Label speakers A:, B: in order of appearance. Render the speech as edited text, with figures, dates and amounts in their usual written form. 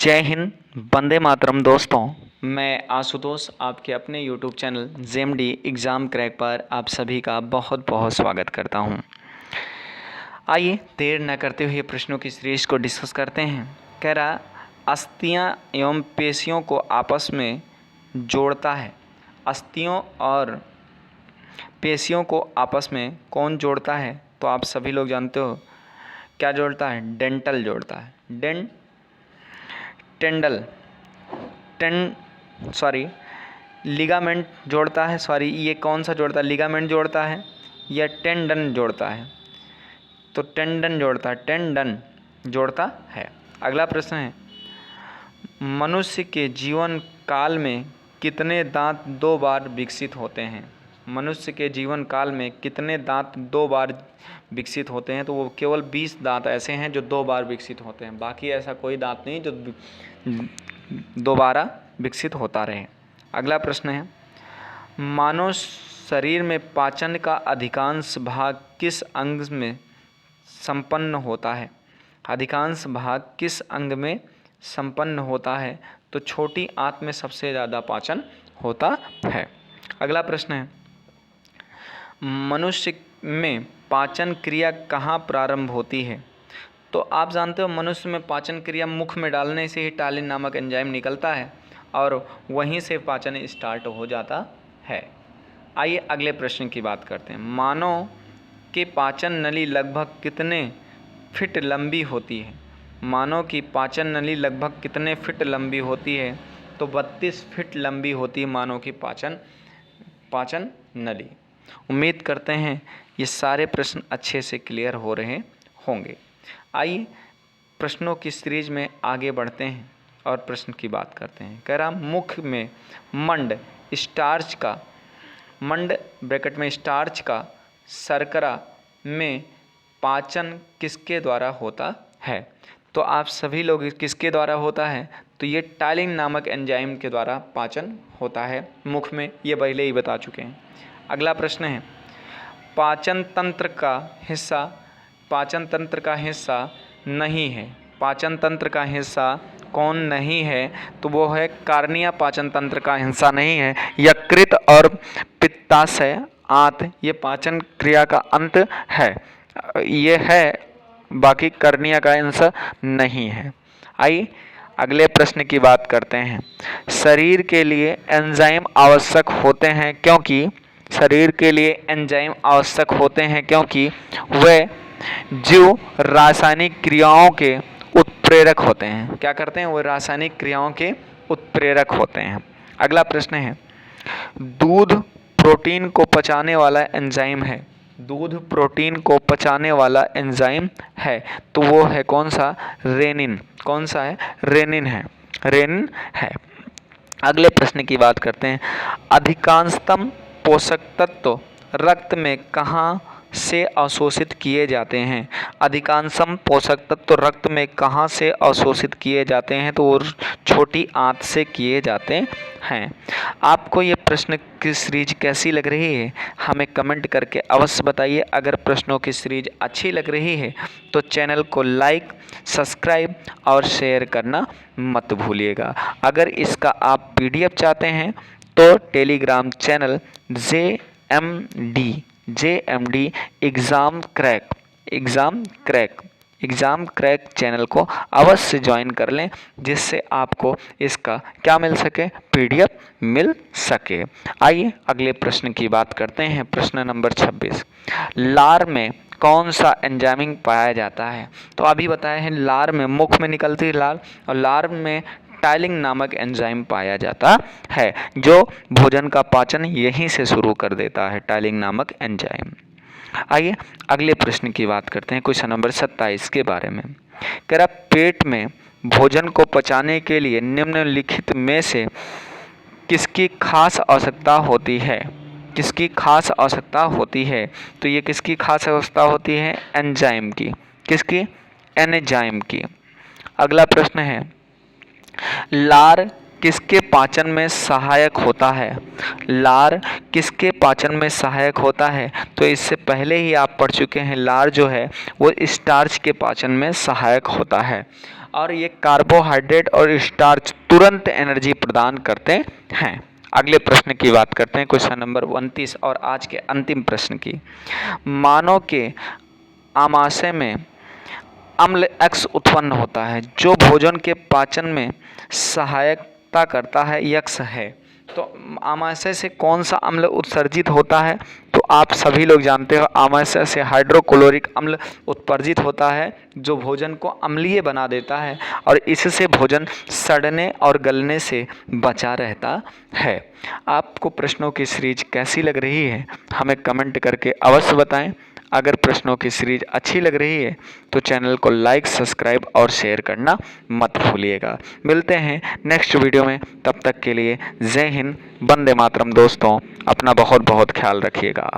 A: जय हिंद, वंदे मातरम दोस्तों। मैं आशुतोष आपके अपने YouTube channel JMD exam crack पर आप सभी का बहुत बहुत स्वागत करता हूं। आइए देर न करते हुए प्रश्नों की सीरीज को डिस्कस करते हैं। कह रहा अस्थियां एवं पेशियों को आपस में जोड़ता है। अस्थियों और पेशियों को आपस में कौन जोड़ता है? तो आप सभी लोग जानते हो क्या जोड़ता है? डेंटल जोड़ता है। लिगामेंट जोड़ता है। ये कौन सा जोड़ता है? लिगामेंट जोड़ता है या टेंडन जोड़ता है? तो टेंडन जोड़ता है। अगला प्रश्न है, मनुष्य के जीवन काल में कितने दांत 2 बार विकसित होते हैं? मनुष्य के जीवन काल में कितने दांत 2 बार विकसित होते हैं? तो वो केवल 20 दांत ऐसे हैं जो 2 बार विकसित होते हैं, बाकी ऐसा कोई दांत नहीं जो दोबारा विकसित होता रहे। अगला प्रश्न है, मानव शरीर में पाचन का अधिकांश भाग किस अंग में संपन्न होता है? अधिकांश भाग किस अंग में संपन्न होता है? तो छोटी आंत में सबसे ज़्यादा पाचन होता है। अगला प्रश्न है, मनुष्य में पाचन क्रिया कहाँ प्रारंभ होती है? तो आप जानते हो मनुष्य में पाचन क्रिया मुख में डालने से ही टालिन नामक एंजाइम निकलता है और वहीं से पाचन स्टार्ट हो जाता है। आइए अगले प्रश्न की बात करते हैं। मानव के पाचन नली लगभग कितने फीट लंबी होती है? मानव की पाचन नली लगभग कितने फीट लंबी होती है? तो 32 फीट लंबी होती है मानव की पाचन नली। उम्मीद करते हैं ये सारे प्रश्न अच्छे से क्लियर हो रहे होंगे। आइए प्रश्नों की सीरीज में आगे बढ़ते हैं और प्रश्न की बात करते हैं। कह रहा मुख में मंड ब्रैकेट में स्टार्च का शर्करा में पाचन किसके द्वारा होता है? तो आप सभी लोग किसके द्वारा होता है? तो ये टालिन नामक एंजाइम के द्वारा पाचन होता है मुख में, ये पहले ही बता चुके हैं। अगला प्रश्न है, पाचन तंत्र का हिस्सा नहीं है। पाचन तंत्र का हिस्सा कौन नहीं है? तो वो है कार्निया पाचन तंत्र का हिस्सा नहीं है। यकृत और पित्ताशय आंत ये पाचन क्रिया का अंत है, ये है, बाकी कार्निया का हिस्सा नहीं है। आइए अगले प्रश्न की बात करते हैं। शरीर के लिए एंजाइम आवश्यक होते हैं क्योंकि वे जीव रासायनिक क्रियाओं के उत्प्रेरक होते हैं। क्या करते हैं? वो रासायनिक क्रियाओं के उत्प्रेरक होते हैं। अगला प्रश्न है, दूध प्रोटीन को पचाने वाला एंजाइम है। दूध प्रोटीन को पचाने वाला एंजाइम है, तो वो है कौन सा? रेनिन। कौन सा है? रेनिन है। अगले प्रश्न की बात करते हैं। अधिकांशतम पोषक तत्व रक्त में कहाँ से अवशोषित किए जाते हैं? अधिकांशतम पोषक तत्व रक्त में कहाँ से अवशोषित किए जाते हैं? तो वो छोटी आंत से किए जाते हैं। आपको ये प्रश्न की सीरीज कैसी लग रही है हमें कमेंट करके अवश्य बताइए। अगर प्रश्नों की सीरीज अच्छी लग रही है तो चैनल को लाइक, सब्सक्राइब और शेयर करना मत भूलिएगा। अगर इसका आप पीडीएफ चाहते हैं तो Telegram channel JMD exam crack channel को अवश्य ज्वाइन कर लें, जिससे आपको इसका क्या मिल सके? पीडीएफ मिल सके। आइए अगले प्रश्न की बात करते हैं। प्रश्न नंबर 26, लार में कौन सा एंजाइम पाया जाता है? तो अभी बताया है लार में, मुख में निकलती है लार, और लार में टाइलिंग नामक एंजाइम पाया जाता है जो भोजन का पाचन यहीं से शुरू कर देता है, टाइलिंग नामक एंजाइम। आइए अगले प्रश्न की बात करते हैं, क्वेश्चन नंबर 27 के बारे में। कह रहा पेट में भोजन को पचाने के लिए निम्नलिखित में से किसकी खास आवश्यकता होती है? किसकी खास आवश्यकता होती है? तो ये किसकी खास आवश्यकता होती है? एंजाइम की। किसकी? एंजाइम की। अगला प्रश्न है, लार किसके पाचन में सहायक होता है? लार किसके पाचन में सहायक होता है? तो इससे पहले ही आप पढ़ चुके हैं, लार जो है वो स्टार्च के पाचन में सहायक होता है और ये कार्बोहाइड्रेट और स्टार्च तुरंत एनर्जी प्रदान करते हैं। अगले प्रश्न की बात करते हैं, क्वेश्चन नंबर 29 और आज के अंतिम प्रश्न की। मानव के आमाशय में अम्ल X उत्पन्न होता है जो भोजन के पाचन में सहायता करता है, यक्स है। तो आमाशय से कौन सा अम्ल उत्सर्जित होता है? तो आप सभी लोग जानते हो, आमाशय से हाइड्रोक्लोरिक अम्ल उत्सर्जित होता है जो भोजन को अम्लीय बना देता है और इससे भोजन सड़ने और गलने से बचा रहता है। आपको प्रश्नों की सीरीज कैसी लग रही है हमें कमेंट करके अवश्य बताएं। अगर प्रश्नों की सीरीज अच्छी लग रही है तो चैनल को लाइक, सब्सक्राइब और शेयर करना मत भूलिएगा। मिलते हैं नेक्स्ट वीडियो में, तब तक के लिए जय हिंद, वंदे मातरम। दोस्तों, अपना बहुत बहुत ख्याल रखिएगा।